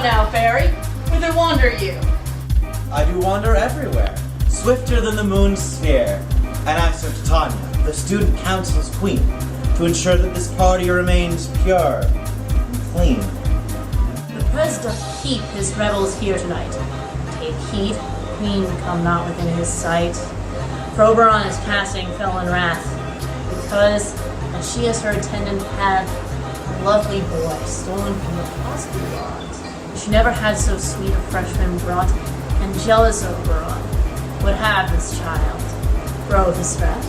now, fairy. Whither wander you? I do wander everywhere, swifter than the moon's sphere, and I serve Titania, the student council's queen, to ensure that this party remains pure and clean. The pres doth keep his rebels here tonight. Take heed, queen come not within his sight. For Oberon is casting felon wrath, because, as she as her attendant had, a lovely boy stolen from the possible lawns. She never had so sweet a freshman brought, and jealous Oberon would have this child. Grow this rat,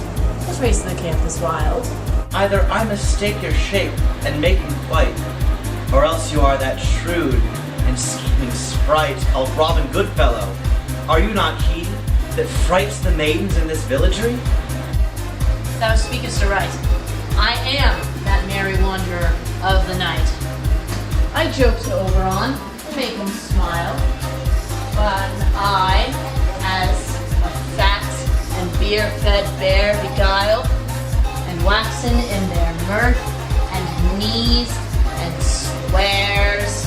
his race in the camp is wild. Either I mistake your shape and make him white, or else you are that shrewd and scheming sprite called Robin Goodfellow. Are you not he that frights the maidens in this villagery? Thou speakest aright. I am that merry wanderer of the night. I joke to Oberon to make him smile, but I, as a fat and beer-fed bear beguiled, and waxen in their mirth and knees and swears,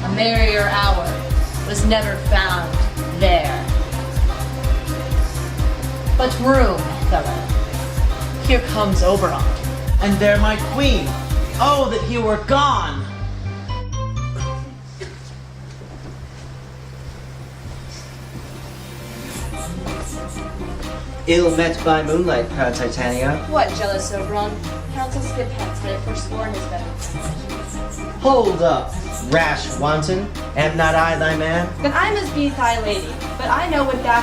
a merrier hour was never found there. But room, fellow. Here comes Oberon. And there my queen. Oh, that he were gone! Ill met by moonlight, proud Titania. What, jealous Oberon? Counsel skip hence, but forsworn is better. Hold up, rash wanton. Am not I thy man? Then I must be thy lady. But I know what thou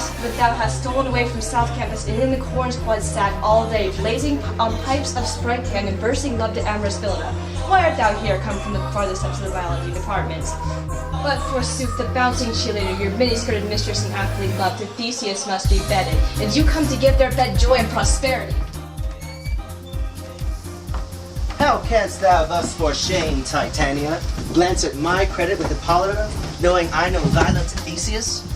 hast stolen away from South Campus and in the corn squad sat all day, blazing on pipes of Sprite can and bursting love to amorous Philida. Why art thou here, come from the farthest up to the biology department? But forsooth, the bouncing cheerleader, your mini-skirted mistress and athlete love to Theseus must be bedded, and you come to give their bed joy and prosperity. How canst thou thus for shame, Titania, glance at my credit with Hippolyta, knowing I know thy love to Theseus?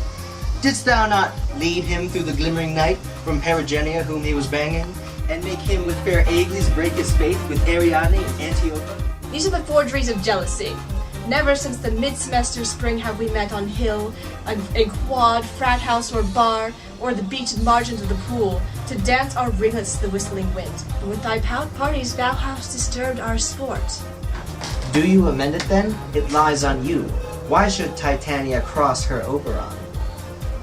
Didst thou not lead him through the glimmering night from Perigenia whom he was banging, and make him with fair Agles break his faith with Ariadne and Antiope? These are the forgeries of jealousy. Never since the mid-semester spring have we met on hill, a quad, frat house or bar, or the beach margins of the pool, to dance our ringlets to the whistling wind. But with thy pout parties thou hast disturbed our sport. Do you amend it then? It lies on you. Why should Titania cross her Oberon?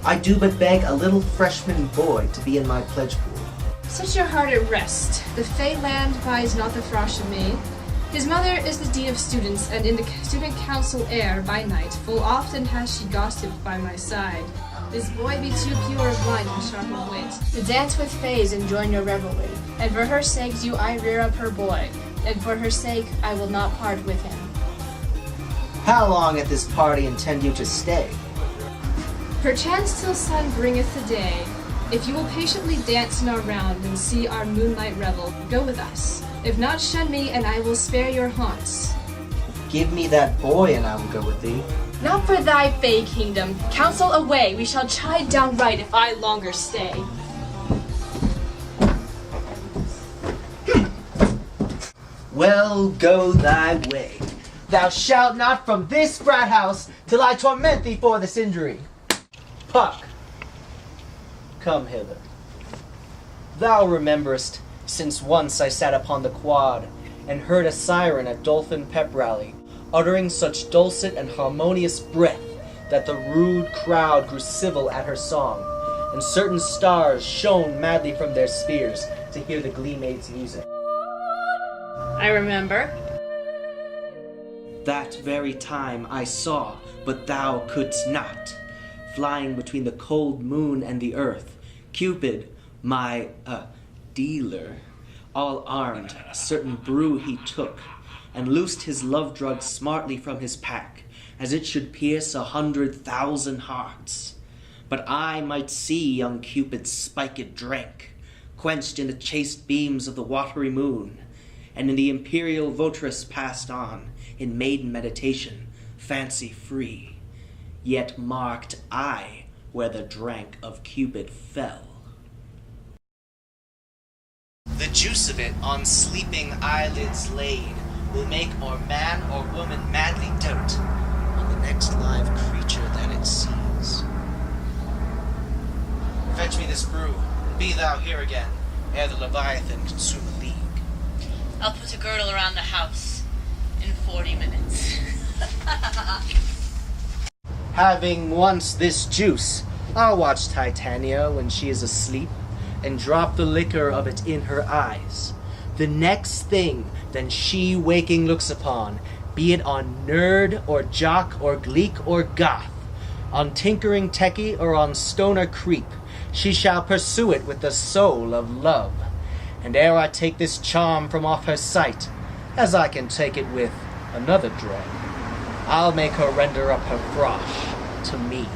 I do but beg a little freshman boy to be in my pledge pool. Set your heart at rest. The Fey land buys not the frosh of me. His mother is the dean of students, and in the student council air by night, full often has she gossiped by my side. This boy be too pure of mind and sharp of wit to dance with fays and join your revelry. And for her sake do I rear up her boy, and for her sake I will not part with him. How long at this party intend you to stay? Perchance till sun bringeth the day. If you will patiently dance in our round and see our moonlight revel, go with us. If not, shun me, and I will spare your haunts. Give me that boy, and I will go with thee. Not for thy fey kingdom. Counsel away, we shall chide downright if I longer stay. Well, go thy way. Thou shalt not from this frat house till I torment thee for this injury. Puck, come hither. Thou rememberest, since once I sat upon the quad, and heard a siren at Dolphin Pep Rally, uttering such dulcet and harmonious breath that the rude crowd grew civil at her song, and certain stars shone madly from their spheres to hear the glee maid's music. I remember. That very time I saw, but thou couldst not, flying between the cold moon and the earth, Cupid, my, dealer, all armed, a certain brew he took, and loosed his love drug smartly from his pack, as it should pierce 100,000 hearts. But I might see young Cupid's spiked drink, quenched in the chaste beams of the watery moon, and in the imperial votress passed on, in maiden meditation, fancy free. Yet marked I where the drank of Cupid fell. The juice of it on sleeping eyelids laid, will make or man or woman madly dote on the next live creature that it sees. Fetch me this brew, and be thou here again, ere the Leviathan consume a league. I'll put a girdle around the house in 40 minutes. Having once this juice, I'll watch Titania when she is asleep, and drop the liquor of it in her eyes. The next thing then she waking looks upon, be it on nerd or jock or gleek or goth, on tinkering techie or on stoner creep, she shall pursue it with the soul of love. And ere I take this charm from off her sight, as I can take it with another drug, I'll make her render up her frosh to me.